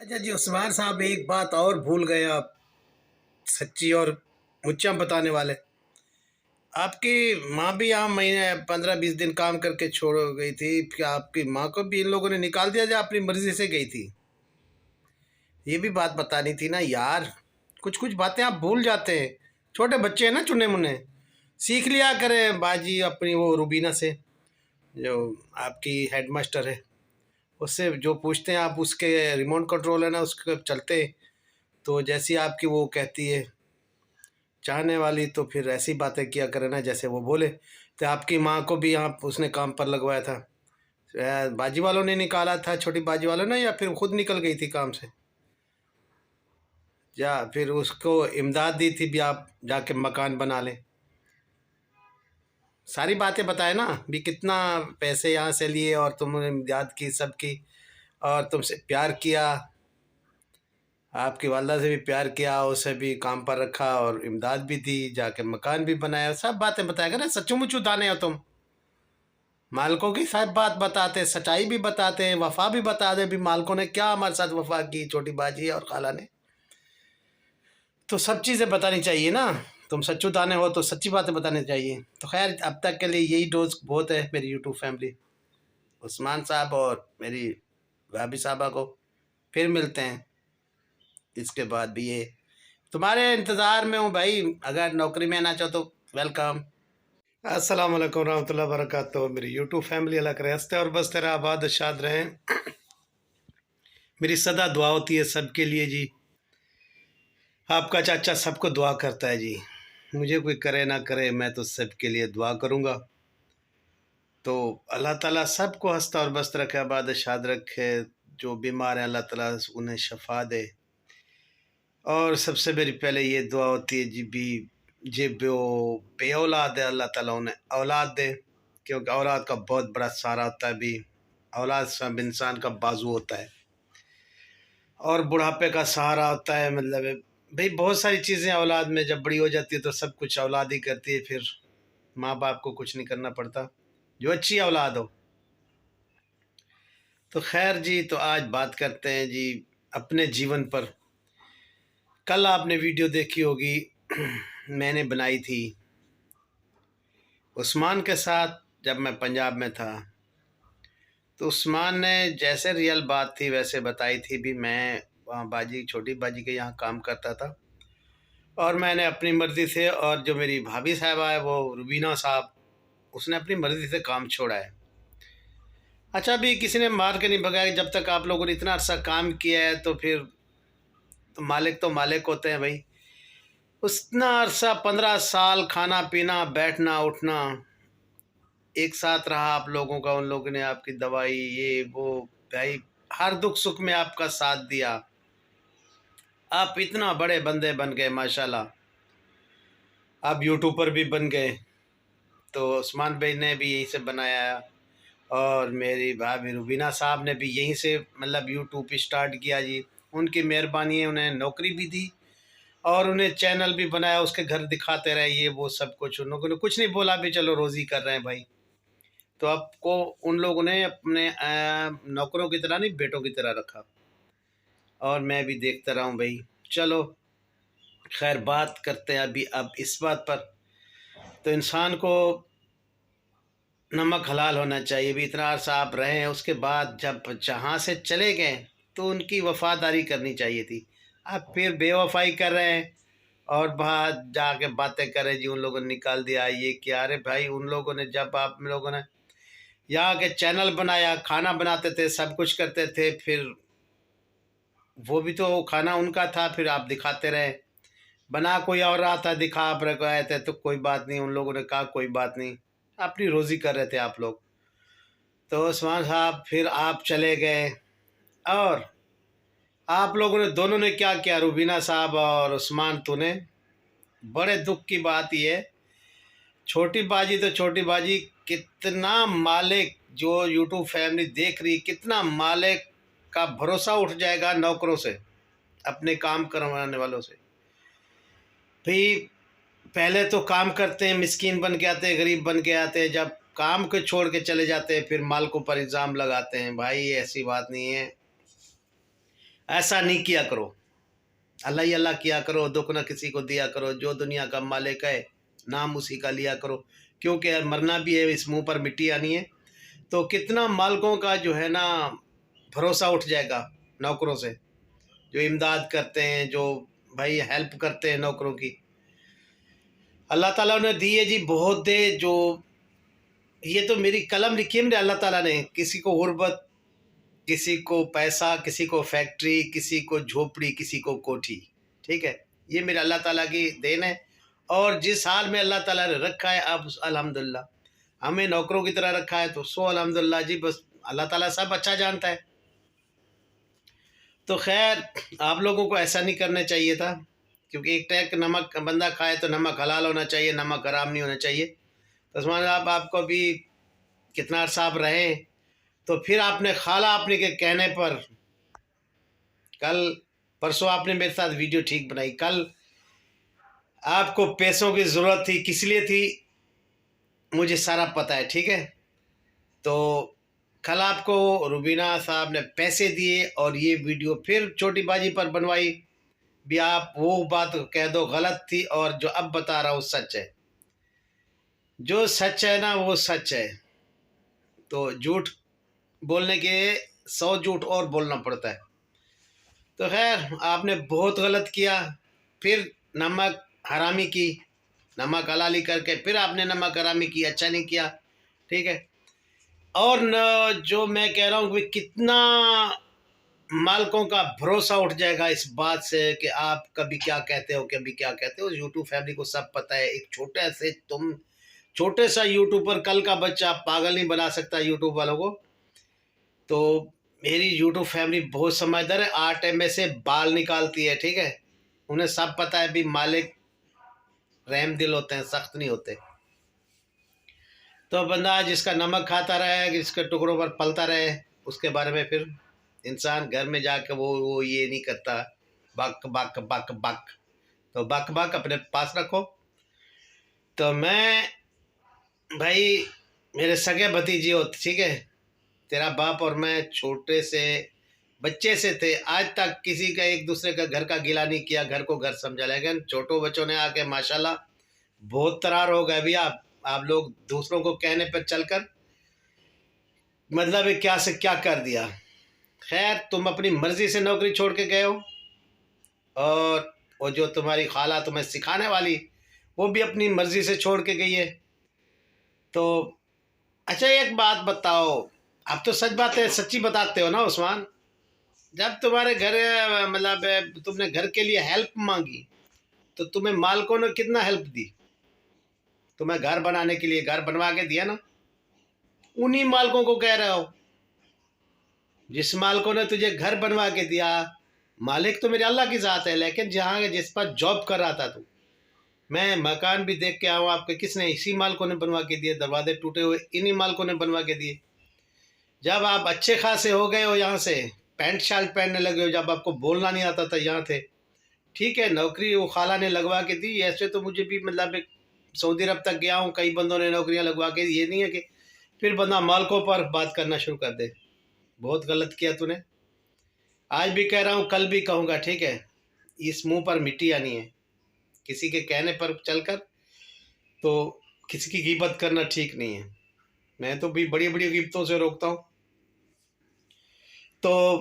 अच्छा जी, उस्मान साहब एक बात और भूल गए आप, सच्ची और मुच्चा बताने वाले। आपकी माँ भी यहाँ महीने 15-20 दिन काम करके छोड़ गई थी। क्या आपकी माँ को भी इन लोगों ने निकाल दिया या अपनी मर्जी से गई थी? ये भी बात बतानी थी ना यार। कुछ कुछ बातें आप भूल जाते हैं। छोटे बच्चे हैं ना, चुने मुन्ने। सीख लिया करें बाजी अपनी वो रुबीना से, जो आपकी हेडमास्टर है। उससे जो पूछते हैं आप, उसके रिमोट कंट्रोल है ना, उसके चलते। तो जैसी आपकी वो कहती है चाहने वाली, तो फिर ऐसी बातें किया करे ना जैसे वो बोले। तो आपकी माँ को भी यहाँ उसने काम पर लगवाया था। बाजी वालों ने निकाला था, छोटी बाजी वालों ने, या फिर खुद निकल गई थी काम से? या फिर उसको इमदाद दी थी भी आप जाके मकान बना लें? सारी बातें बताए ना भी, कितना पैसे यहाँ से लिए और तुमने इमदाद की सबकी, और तुमसे प्यार किया, आपकी वालदा से भी प्यार किया, उसे भी काम पर रखा और इमदाद भी दी, जाके मकान भी बनाया। सब बातें बताएगा ना, सच्चू मुच्चू दाने हो तुम। मालकों की सब बात बताते, सच्चाई भी बताते, वफा भी बता दे भी मालकों ने क्या हमारे साथ वफा की, छोटी बाजी और खाला ने। तो सब चीज़ें बतानी चाहिए ना। तुम सच्चू दाने हो तो सच्ची बातें बतानी चाहिए। तो खैर, अब तक के लिए यही डोज बहुत है मेरी यूट्यूब फैमिली। उस्मान साहब और मेरी भाभी साहबा को फिर मिलते हैं। इसके बाद भी ये तुम्हारे इंतज़ार में हूँ भाई। अगर नौकरी में आना चाहो तो वेलकम। अस्सलाम वालेकुम रहमतुल्लाहि व बरकातहू। मेरी यूट्यूब फैमिली अल्लाह करे हंसते और बसते रहे, आबाद शाद रहें। मेरी सदा दुआ होती है सबके लिए जी। आपका चाचा सबको दुआ करता है जी। मुझे कोई करे ना करे, मैं तो सबके लिए दुआ करूँगा। तो अल्लाह ताला सबको हंसता और बसता रखे, आबाद शाद रखे। जो बीमार हैं अल्लाह ताला उन्हें शफा दे। और सबसे मेरी पहले ये दुआ होती है जी भी, जे बो बे औलाद है अल्लाह ताला उन्हें औलाद दे, क्योंकि औलाद का बहुत बड़ा सहारा होता है भी। औलाद सब इंसान का बाजू होता है और बुढ़ापे का सहारा होता है। मतलब भाई बहुत सारी चीज़ें औलाद में जब बड़ी हो जाती है तो सब कुछ औलाद ही करती है। फिर माँ बाप को कुछ नहीं करना पड़ता, जो अच्छी औलाद हो। तो खैर जी, तो आज बात करते हैं जी अपने जीवन पर। कल आपने वीडियो देखी होगी मैंने बनाई थी उस्मान के साथ, जब मैं पंजाब में था। तो उस्मान ने जैसे रियल बात थी वैसे बताई थी भी। मैं वहाँ बाजी, छोटी बाजी के यहाँ काम करता था और मैंने अपनी मर्ज़ी से, और जो मेरी भाभी साहबा है वो रुबीना साहब, उसने अपनी मर्ज़ी से काम छोड़ा है। अच्छा भी, किसी ने मार के नहीं भगाया। जब तक आप लोगों ने इतना अर्सा काम किया है तो फिर तो मालिक होते हैं भाई। उतना अरसा 15 साल खाना पीना बैठना उठना एक साथ रहा आप लोगों का। उन लोगों ने आपकी दवाई ये वो भाई, हर दुख सुख में आपका साथ दिया। आप इतना बड़े बंदे बन गए माशाल्लाह। आप यूट्यूबर भी बन गए। तो उस्मान भाई ने भी यहीं से बनाया, और मेरी भाभी रुबीना साहब ने भी यहीं से मतलब यूट्यूब स्टार्ट किया जी। उनकी मेहरबानी है, उन्हें नौकरी भी दी और उन्हें चैनल भी बनाया, उसके घर दिखाते रहे ये वो सब कुछ। उन लोगों ने कुछ नहीं बोला भी, चलो रोज़ी कर रहे हैं भाई। तो आपको उन लोगों ने अपने नौकरों की तरह नहीं, बेटों की तरह रखा, और मैं भी देखता रहा हूँ भाई। चलो खैर, बात करते हैं अभी अब इस बात पर। तो इंसान को नमक हलाल होना चाहिए भी। इतना अरसा आप रहे हैं, उसके बाद जब जहाँ से चले गए तो उनकी वफादारी करनी चाहिए थी। आप फिर बेवफाई कर रहे हैं और बाहर जाके बातें करें जी उन लोगों ने निकाल दिया ये क्या। अरे भाई, उन लोगों ने जब आप लोगों ने यहाँ के चैनल बनाया, खाना बनाते थे, सब कुछ करते थे, फिर वो भी तो खाना उनका था, फिर आप दिखाते रहे। बना कोई और रहा था, दिखा आप रहे थे, तो कोई बात नहीं। उन लोगों ने कहा कोई बात नहीं, अपनी रोज़ी कर रहे थे आप लोग। तो उस्मान साहब फिर आप चले गए, और आप लोगों ने दोनों ने क्या किया, रुबीना साहब और उस्मान, तूने बड़े दुख की बात ये है। छोटी बाजी तो छोटी बाजी, कितना मालिक जो यूट्यूब फैमिली देख रही, कितना मालिक का भरोसा उठ जाएगा नौकरों से, अपने काम करवाने वालों से। भाई पहले तो काम करते हैं, मिस्कीन बन के आते हैं, गरीब बन के आते हैं, जब काम को छोड़ के चले जाते हैं फिर मालिकों पर इल्ज़ाम लगाते हैं। भाई ऐसी बात नहीं है। ऐसा नहीं किया करो, अल्लाह ही अल्लाह किया करो, दुख ना किसी को दिया करो, जो दुनिया का मालिक है नाम उसी का लिया करो, क्योंकि मरना भी है, इस मुंह पर मिट्टी आनी है। तो कितना मालिकों का जो है ना भरोसा उठ जाएगा नौकरों से, जो इमदाद करते हैं, जो भाई हेल्प करते हैं नौकरों की। अल्लाह ताला ने दी है जी, बहुत दे, जो ये तो मेरी कलम लिखी है मेरे अल्लाह ताला ने, किसी को गुर्बत, किसी को पैसा, किसी को फैक्ट्री, किसी को झोपड़ी, किसी को कोठी। ठीक है, ये मेरे अल्लाह ताला की देन है। और जिस हाल में अल्लाह ताला ने रखा है, आप अल्हम्दुलिल्लाह, हमें नौकरों की तरह रखा है, तो सो अल्हम्दुलिल्लाह जी, बस अल्लाह ताला सब अच्छा जानता है। तो खैर, आप लोगों को ऐसा नहीं करना चाहिए था, क्योंकि एक टैक नमक बंदा खाए तो नमक हलाल होना चाहिए, नमक हराम नहीं होना चाहिए। तो उस्मान साहब, आपको भी कितना अर्सा आप रहे, तो फिर आपने खाला आपने के कहने पर, कल परसों आपने मेरे साथ वीडियो ठीक बनाई, कल आपको पैसों की ज़रूरत थी, किस लिए थी मुझे सारा पता है। ठीक है, तो कल आपको रुबीना साहब ने पैसे दिए और ये वीडियो फिर छोटी बाजी पर बनवाई भी, आप वो बात कह दो गलत थी, और जो अब बता रहा हूँ सच है। जो सच है ना वो सच है, तो झूठ बोलने के 100 झूठ और बोलना पड़ता है। तो खैर, आपने बहुत गलत किया, फिर नमक हरामी की, नमक हलाली करके फिर आपने नमक हरामी की, अच्छा नहीं किया। ठीक है, और न, जो मैं कह रहा हूँ कि कितना मालिकों का भरोसा उठ जाएगा इस बात से कि आप कभी क्या कहते हो, कभी क्या कहते हो। यूट्यूब फैमिली को सब पता है, एक छोटे से तुम छोटे सा यूट्यूबर, कल का बच्चा पागल नहीं बना सकता यूट्यूब वालों को। तो मेरी यूट्यूब फैमिली बहुत समझदार है, आटे में से बाल निकालती है। ठीक है, उन्हें सब पता है भी मालिक रहम दिल होते हैं, सख्त नहीं होते। तो बंदा जिसका नमक खाता रहे, जिसके टुकड़ों पर पलता रहे, उसके बारे में फिर इंसान घर में जाके वो ये नहीं करता, बक बक बक बक। तो बक बक अपने पास रखो। तो मैं भाई, मेरे सगे भतीजी हो, ठीक है, तेरा बाप और मैं छोटे से बच्चे से थे, आज तक किसी का एक दूसरे का घर का गिला नहीं किया, घर को घर समझा। लेकिन छोटो बच्चों ने आके माशाल्लाह बहुत तरार हो गए। अभी आप लोग दूसरों को कहने पर चलकर मतलब क्या से क्या कर दिया। खैर, तुम अपनी मर्जी से नौकरी छोड़ के गए हो, और वो जो तुम्हारी खाला तुम्हें सिखाने वाली, वो भी अपनी मर्जी से छोड़ के गई है। तो अच्छा, एक बात बताओ, आप तो सच बात है, सच्ची बताते हो ना उस्मान, जब तुम्हारे घर मतलब तुमने घर के लिए हेल्प मांगी, तो तुम्हें मालिकों ने कितना हेल्प दी? तुम्हें घर बनाने के लिए घर बनवा के दिया ना, उन्हीं मालिकों को कह रहे हो। जिस मालिकों ने तुझे घर बनवा के दिया, मालिक तो मेरे अल्लाह की ज़ात है, लेकिन जहाँ जिस पर जॉब कर रहा था तू, मैं मकान भी देख के आऊँ आपके, किसने? इसी मालिकों ने बनवा के दिए, दरवाजे टूटे हुए इन्हीं मालिकों ने बनवा के दिए। जब आप अच्छे खासे हो गए हो, यहाँ से पैंट शर्ट पहनने लगे हो, जब आपको बोलना नहीं आता था, यहाँ थे, ठीक है, नौकरी वो खाला ने लगवा के दी। ऐसे तो मुझे भी मतलब एक सऊदी अरब तक गया हूँ, कई बंदों ने नौकरियाँ लगवा के, ये नहीं है कि फिर बंदा मालिकों पर बात करना शुरू कर दे। बहुत गलत किया तूने, आज भी कह रहा हूँ, कल भी कहूँगा। ठीक है, इस मुंह पर मिट्टी आनी है, किसी के कहने पर चलकर तो किसी की गिबत करना ठीक नहीं है। मैं तो भी बड़ी बड़ी गिबतों से रोकता हूँ। तो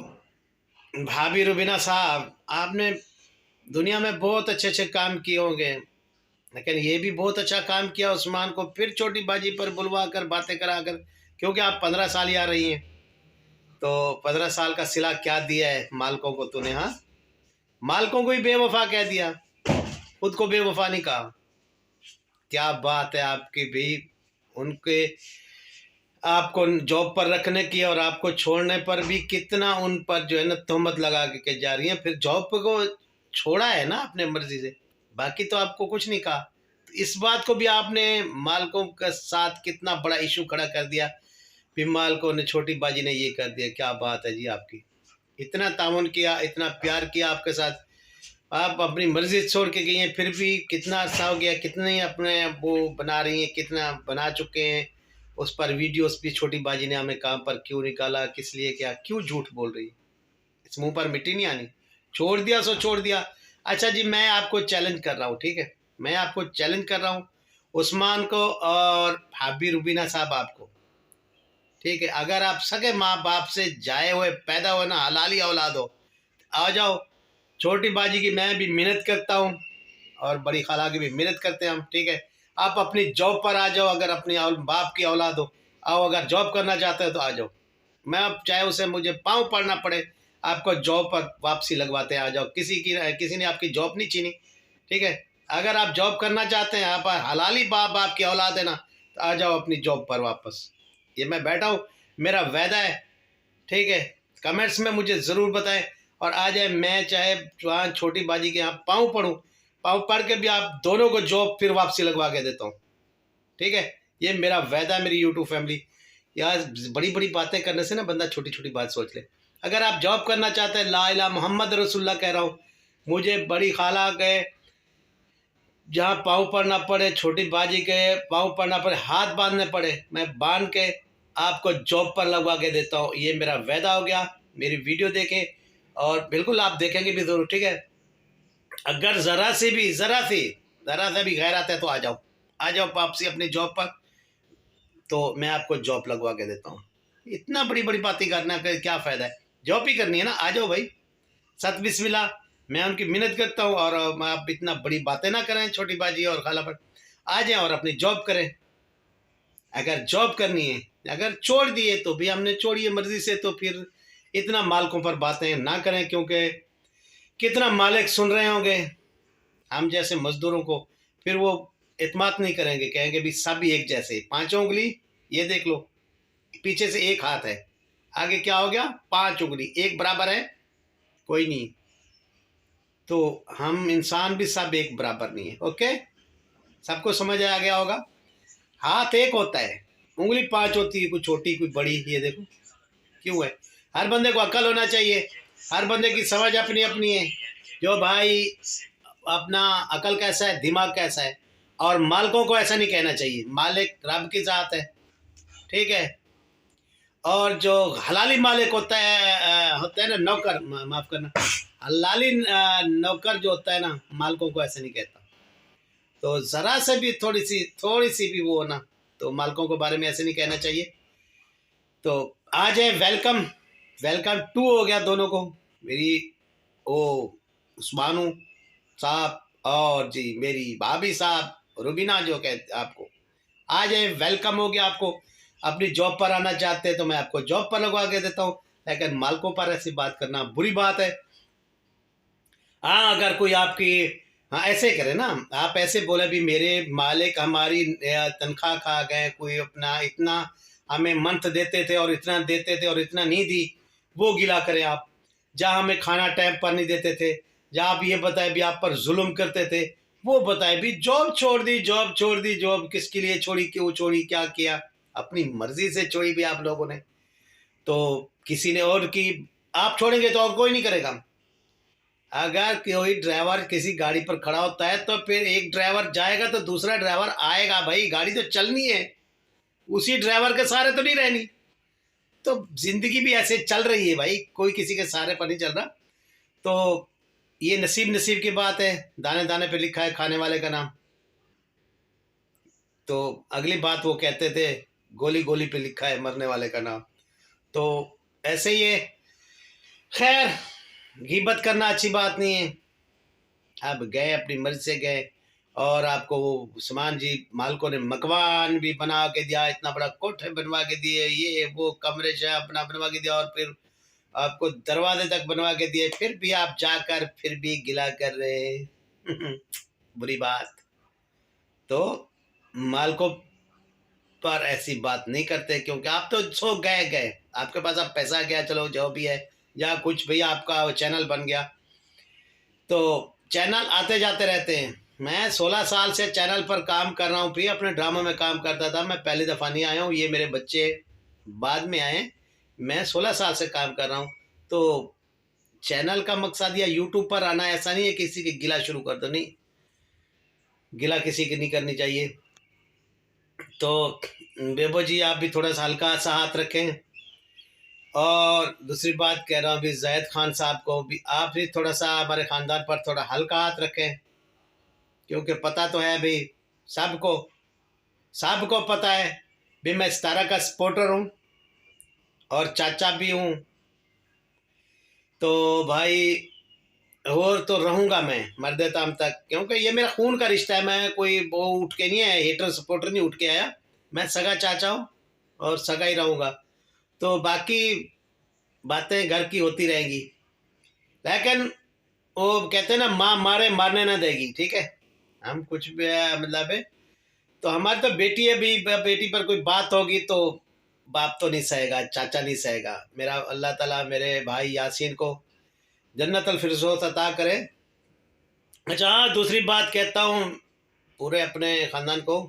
भाभी रुबीना साहब, आपने दुनिया में बहुत अच्छे अच्छे काम किए होंगे, लेकिन ये भी बहुत अच्छा काम किया उस्मान को फिर छोटी बाजी पर बुलवा कर, बातें करा कर, क्योंकि आप 15 साल ही आ रही हैं। तो 15 साल का सिला क्या दिया है मालिकों को तूने? हाँ, मालिकों को ही बेवफा कह दिया, खुद को बेवफा नहीं कहा। क्या बात है आपकी भी, उनके आपको जॉब पर रखने की और आपको छोड़ने पर भी कितना उन पर जो है ना तहमत लगा के जा रही है। फिर जॉब को छोड़ा है ना अपने मर्जी से, बाकी तो आपको कुछ नहीं कहा। तो इस बात को भी आपने मालिकों के साथ कितना बड़ा इशू खड़ा कर दिया, फिर मालिकों ने, छोटी बाजी ने ये कर दिया। क्या बात है जी आपकी, इतना ताउन किया, इतना प्यार किया आपके साथ, आप अपनी मर्जी छोड़ के गई हैं, फिर भी कितना अर्सा हो गया, कितने अपने वो बना रही हैं, कितना बना चुके हैं। उस पर वीडियोस भी छोटी बाजी ने हमें काम पर क्यों निकाला, किस लिए, क्या, क्यों झूठ बोल रही है? मुंह पर मिट्टी नहीं आनी। छोड़ दिया सो छोड़ दिया। अच्छा जी, मैं आपको चैलेंज कर रहा हूँ, ठीक है, मैं आपको चैलेंज कर रहा हूँ, उस्मान को और भाभी रुबीना साहब आपको, ठीक है, अगर आप सगे माँ बाप से जाए हुए पैदा हो ना, हलाली औलाद हो, आ जाओ। छोटी बाजी की मैं भी मिन्नत करता हूँ और बड़ी खाला की भी मिन्नत करते हैं हम, ठीक है। आप अपनी जॉब पर आ जाओ, अगर अपनी बाप की औलाद हो, आओ, अगर जॉब करना चाहते हो तो आ जाओ। मैं अब चाहे उसे मुझे पाँव पड़ना पड़े, आपको जॉब पर वापसी लगवाते आ जाओ। किसी ने आपकी जॉब नहीं छीनी, ठीक है। अगर आप जॉब करना चाहते हैं, आप हलाली बाप की औलाद है ना, तो आ जाओ अपनी जॉब पर वापस। ये मैं बैठा हूँ, मेरा वायदा है, ठीक है। कमेंट्स में मुझे ज़रूर बताएं और आ जाए। मैं चाहे वहाँ छोटी बाजी के यहाँ पाँव पढ़ूँ, पाँव पढ़ के भी आप दोनों को जॉब फिर वापसी लगवा के देता हूँ, ठीक है। ये मेरा वायदा, मेरी यूट्यूब फैमिली। यार बड़ी बड़ी बातें करने से ना बंदा छोटी छोटी बात सोच ले। अगर आप जॉब करना चाहते हैं, ला इलाहा मोहम्मद रसूलुल्लाह कह रहा हूँ, मुझे बड़ी खाला के जहाँ पाँव पड़ना पड़े, छोटी बाजी के पाँव पड़ना पड़े, हाथ बांधने पड़े, मैं बांध के आपको जॉब पर लगवा के देता हूँ। ये मेरा वायदा हो गया। मेरी वीडियो देखें और बिल्कुल आप देखेंगे भी ज़रूर, ठीक है। अगर ज़रा सा भी गैरत है तो आ जाओ, आ जाओ वापसी अपनी जॉब पर, तो मैं आपको जॉब लगवा के देता हूँ। इतना बड़ी बड़ी बातें करना का क्या फ़ायदा है, जॉब ही करनी है ना, आ जाओ भाई। सत बिस्मिल्लाह, मैं उनकी मिन्नत करता हूँ और आप इतना बड़ी बातें ना करें छोटी बाजी और खाला पर, आ जाएं और अपनी जॉब करें। अगर जॉब करनी है, अगर छोड़ दिए तो भी हमने छोड़ी है मर्जी से, तो फिर इतना मालिकों पर बातें ना करें, क्योंकि कितना मालिक सुन रहे होंगे हम जैसे मजदूरों को, फिर वो इत्माद नहीं करेंगे, कहेंगे भी सब ही एक जैसे, पांचों उंगली, ये देख लो पीछे से एक हाथ है, आगे क्या हो गया, पांच उंगली एक बराबर है, कोई नहीं। तो हम इंसान भी सब एक बराबर नहीं है, ओके। सबको समझ आ गया होगा। हाथ एक होता है, उंगली पांच होती है, कोई छोटी कोई बड़ी, ये देखो क्यों है। हर बंदे को अक्ल होना चाहिए, हर बंदे की समझ अपनी अपनी है। जो भाई अपना अकल कैसा है, दिमाग कैसा है, और मालिकों को ऐसा नहीं कहना चाहिए, मालिक रब की ज़ात है, ठीक है। और जो हलाली मालिक होता है ना नौकर, माफ़ करना, हलाली नौकर जो होता है ना, मालिकों को ऐसा नहीं कहता। तो ज़रा से भी थोड़ी सी भी वो ना, तो मालिकों के बारे में ऐसे नहीं कहना चाहिए। तो आ जाए, वेलकम वेलकम टू हो गया दोनों को, मेरी ओ उस्मानू साहब और जी मेरी भाभी साहब रुबीना जो कहते आपको, आ जाए, वेलकम हो गया आपको। अपनी जॉब पर आना चाहते हैं तो मैं आपको जॉब पर लगवा के देता हूँ, लेकिन मालिकों पर ऐसी बात करना बुरी बात है। हाँ, अगर कोई आपकी, हाँ ऐसे करे ना, आप ऐसे बोले भी मेरे मालिक हमारी तनख्वाह खा गए, कोई अपना इतना हमें मंथ देते थे और इतना देते थे और इतना नहीं दी, वो गिला करें आप। जहाँ हमें खाना टाइम पर नहीं देते थे, जहाँ आप ये बताए भी आप पर जुल्म करते थे, वो बताए भी जॉब छोड़ दी, जॉब छोड़ दी, जॉब किसके लिए छोड़ी, क्यों छोड़ी, क्या किया, अपनी मर्जी से छोड़ी भी आप लोगों ने। तो किसी ने और की, आप छोड़ेंगे तो और कोई नहीं करेगा। अगर कोई ड्राइवर किसी गाड़ी पर खड़ा होता है तो फिर एक ड्राइवर जाएगा तो दूसरा ड्राइवर आएगा, भाई गाड़ी तो चलनी है, उसी ड्राइवर के सहारे तो नहीं रहनी। तो जिंदगी भी ऐसे चल रही है भाई, कोई किसी के सहारे पर नहीं चल रहा। तो ये नसीब नसीब की बात है, दाने दाने पे लिखा है खाने वाले का नाम। तो अगली बात वो कहते थे, गोली गोली पे लिखा है मरने वाले का नाम। तो ऐसे ही है। खैर, गीबत करना अच्छी बात नहीं है। आप गए अपनी मर्जी से गए, और आपको वो उस्मान जी मालिकों ने मकवान भी बना के दिया, इतना बड़ा कोठे बनवा के दिए, ये वो कमरे से अपना बनवा के दिया, और फिर आपको दरवाजे तक बनवा के दिए, फिर भी आप जाकर फिर भी गिला कर रहे बुरी बात। तो मालिकों पर ऐसी बात नहीं करते, क्योंकि आप तो सो गए गए, आपके पास अब पैसा गया, चलो जो भी है, या कुछ भी आपका चैनल बन गया, तो चैनल आते जाते रहते हैं। मैं 16 साल से चैनल पर काम कर रहा हूँ, फिर अपने ड्रामा में काम करता था, मैं पहली दफ़ा नहीं आया हूँ, ये मेरे बच्चे बाद में आए। मैं 16 साल से काम कर रहा हूँ। तो चैनल का मकसद या यूट्यूब पर आना ऐसा नहीं है किसी के गिला शुरू कर दो, नहीं, गिला किसी की नहीं करनी चाहिए। तो बेबो जी आप भी थोड़ा सा हल्का सा हाथ रखें, और दूसरी बात कह रहा हूँ अभी ज़ैद खान साहब को भी, आप भी थोड़ा सा हमारे ख़ानदान पर थोड़ा हल्का हाथ रखें, क्योंकि पता तो है भाई सबको सबको पता है भी मैं सितारा का सपोर्टर हूँ और चाचा भी हूँ। तो भाई और तो रहूँगा मैं मरदे दम तक, क्योंकि ये मेरा खून का रिश्ता है। मैं कोई वो उठ के नहीं है, हेटर सपोर्टर नहीं उठ के आया, मैं सगा चाचा हूँ और सगा ही रहूँगा। तो बाकी बातें घर की होती रहेंगी, लेकिन वो कहते हैं ना, माँ मारे मारने ना देगी, ठीक है। हम कुछ भी मतलब है, तो हमारी तो बेटी है भी, बेटी पर कोई बात होगी तो बाप तो नहीं सहेगा, चाचा नहीं सहेगा। मेरा अल्लाह ताला मेरे भाई यासीन को जन्नतुल फिरदौस अता करे। अच्छा हाँ, दूसरी बात कहता हूँ पूरे अपने ख़ानदान को,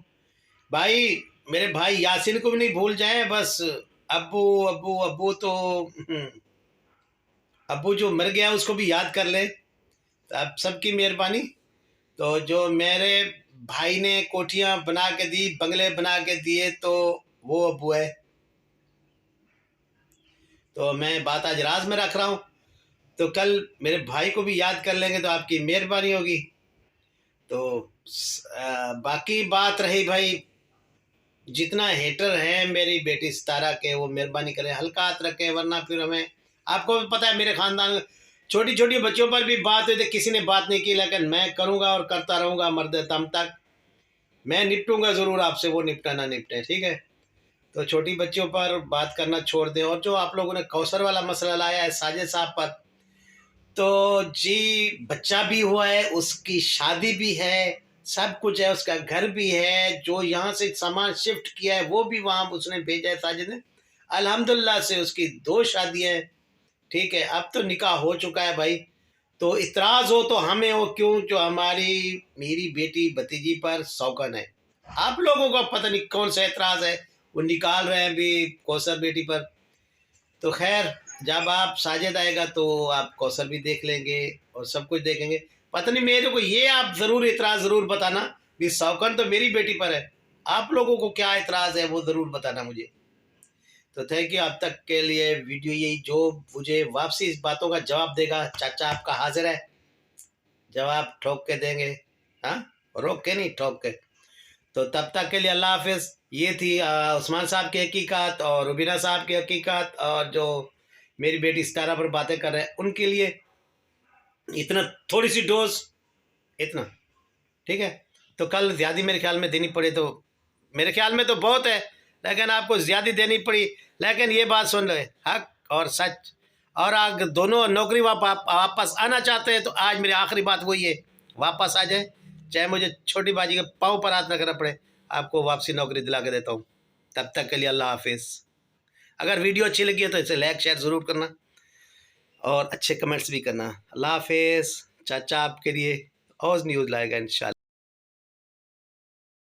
भाई मेरे भाई यासीन को भी नहीं भूल जाए बस। अब्बू अब्बू अब्बू तो अब्बू जो मर गया उसको भी याद कर ले। तो अब सबकी मेहरबानी। तो जो मेरे भाई ने कोठियाँ बना के दी, बंगले बना के दिए, तो वो अब्बू है। तो मैं बात आज राज में रख रहा हूँ, तो कल मेरे भाई को भी याद कर लेंगे तो आपकी मेहरबानी होगी। तो बाकी बात रही भाई, जितना हेटर है मेरी बेटी सितारा के, वो मेहरबानी करें हल्का हाथ रखें, वरना फिर हमें, आपको भी पता है मेरे ख़ानदान छोटी छोटी बच्चों पर भी बात हुई थी, किसी ने बात नहीं की, लेकिन मैं करूँगा और करता रहूँगा मरते दम तक। मैं निपटूंगा ज़रूर आपसे, वो निपटा ना निपटे, ठीक है। तो छोटी बच्चियों पर बात करना छोड़ दें। और जो आप लोगों ने कौसर वाला मसला लाया है साजिद साहब पर, तो जी बच्चा भी हुआ है, उसकी शादी भी है, सब कुछ है, उसका घर भी है, जो यहाँ से सामान शिफ्ट किया है वो भी वहाँ उसने भेजा है साजिद ने। अल्हम्दुलिल्लाह से उसकी 2 शादियाँ हैं, ठीक है। अब तो निकाह हो चुका है भाई। तो इतराज़ हो तो हमें हो क्यों, जो हमारी मेरी बेटी भतीजी पर सौगन है। आप लोगों का पता नहीं कौन सा एतराज़ है, वो निकाल रहे हैं अभी कौसर बेटी पर। तो खैर जब आप साजिद आएगा तो आप कौसर भी देख लेंगे और सब कुछ देखेंगे। पता नहीं मेरे को ये आप ज़रूर इतराज़ ज़रूर बताना भी सौगन तो मेरी बेटी पर है, आप लोगों को क्या इतराज़ है वो ज़रूर बताना मुझे। तो थैंक यू। अब तक के लिए वीडियो यही, जो मुझे वापसी इस बातों का जवाब देगा, चाचा आपका हाजिर है, जवाब ठोक के देंगे, हाँ, रोक के नहीं, ठोक के। तो तब तक के लिए अल्लाह हाफिज़। ये थी उस्मान साहब की हकीकत और रुबीना साहब की हकीकत, और जो मेरी बेटी सितारा पर बातें कर रहे हैं उनके लिए इतना, थोड़ी सी डोज, इतना, ठीक है। तो कल ज़्यादा मेरे ख्याल में देनी पड़े, तो मेरे ख्याल में तो बहुत है, लेकिन आपको ज़्यादा देनी पड़ी। लेकिन ये बात सुन ले, हक और सच, और अगर दोनों नौकरी वापस आना चाहते हैं तो आज मेरी आखिरी बात वही है, वापस आ जाए, चाहे मुझे छोटी बाजी के पाँव पर हाथ न करना पड़े, आपको वापसी नौकरी दिला के देता हूँ। तब तक के लिए अल्लाह हाफिज़। अगर वीडियो अच्छी लगी है तो इसे लाइक शेयर ज़रूर करना और अच्छे कमेंट्स भी करना। अल्लाह हाफिज़। चाचा आपके लिए और न्यूज़ लाएगा इंशाल्लाह।